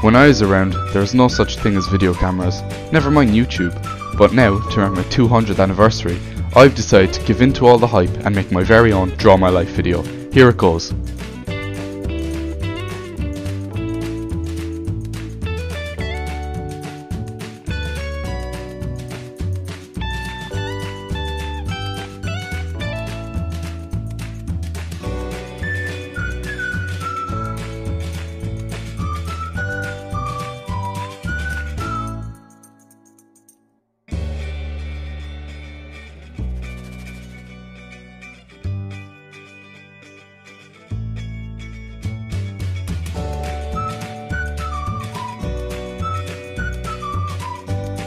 When I was around, there was no such thing as video cameras, never mind YouTube, but now, to mark my 200th anniversary, I've decided to give in to all the hype and make my very own Draw My Life video. Here it goes.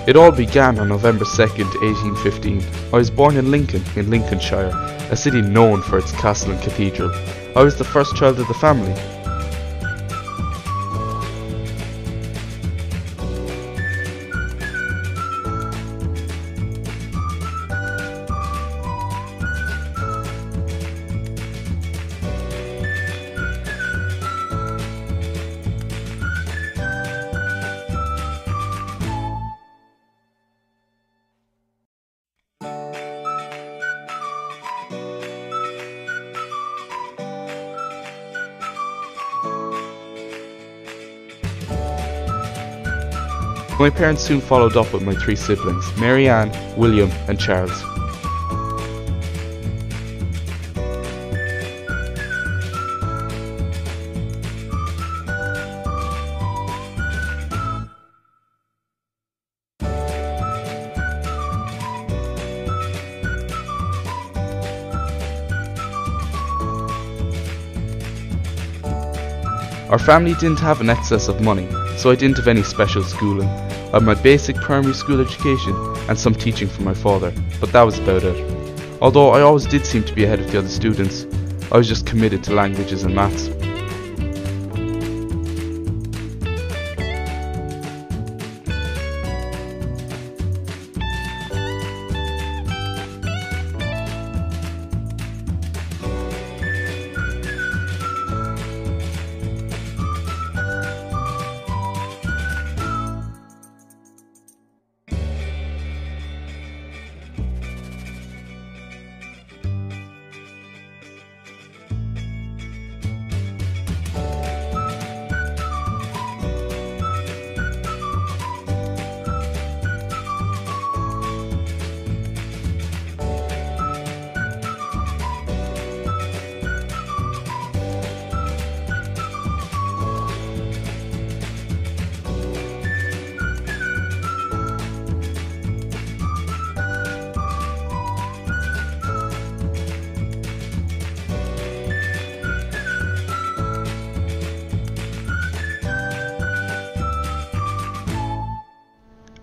It all began on November 2nd, 1815. I was born in Lincoln, in Lincolnshire, a city known for its castle and cathedral. I was the first child of the family. My parents soon followed up with my three siblings, Mary Ann, William and Charles. Our family didn't have an excess of money, so I didn't have any special schooling. I had my basic primary school education and some teaching from my father, but that was about it. Although I always did seem to be ahead of the other students, I was just committed to languages and maths.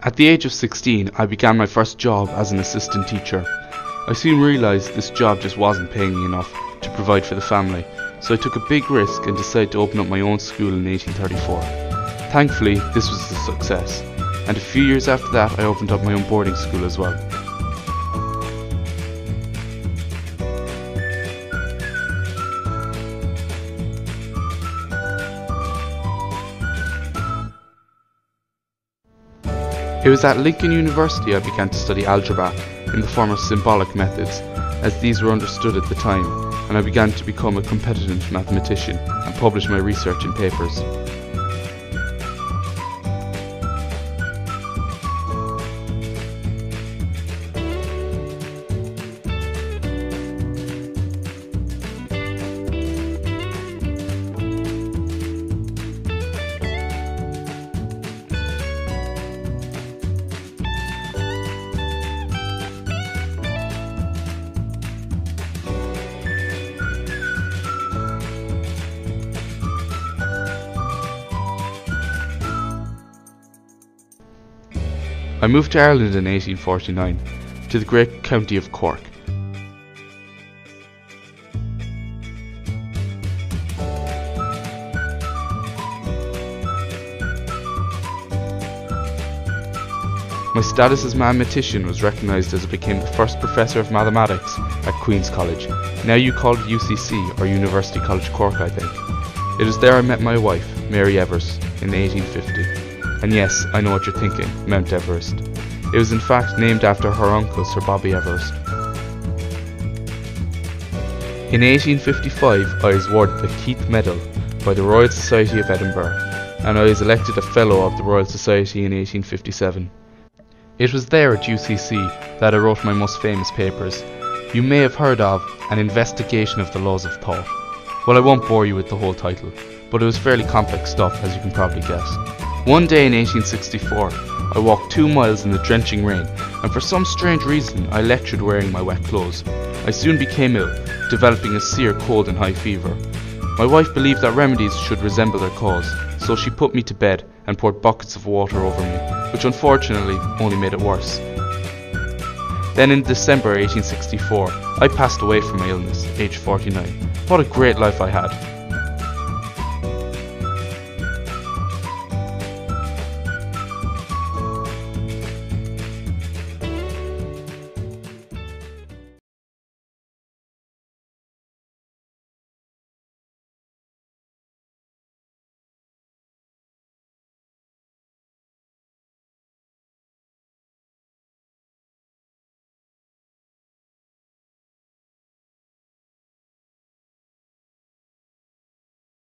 At the age of 16, I began my first job as an assistant teacher. I soon realised this job just wasn't paying me enough to provide for the family, so I took a big risk and decided to open up my own school in 1834. Thankfully, this was a success, and a few years after that I opened up my own boarding school as well. It was at Lincoln University I began to study algebra in the form of symbolic methods, as these were understood at the time, and I began to become a competent mathematician and publish my research in papers. I moved to Ireland in 1849, to the great county of Cork. My status as mathematician was recognised as I became the first professor of mathematics at Queen's College, now you call it UCC or University College Cork I think. It was there I met my wife, Mary Everest, in 1850. And yes, I know what you're thinking, Mount Everest. It was in fact named after her uncle, Sir Bobby Everest. In 1855 I was awarded the Keith Medal by the Royal Society of Edinburgh, and I was elected a Fellow of the Royal Society in 1857. It was there at UCC that I wrote my most famous papers. You may have heard of An Investigation of the Laws of Thought. Well, I won't bore you with the whole title, but it was fairly complex stuff, as you can probably guess. One day in 1864, I walked 2 miles in the drenching rain, and for some strange reason I lectured wearing my wet clothes. I soon became ill, developing a severe cold and high fever. My wife believed that remedies should resemble their cause, so she put me to bed and poured buckets of water over me, which unfortunately only made it worse. Then in December 1864, I passed away from my illness, aged 49. What a great life I had.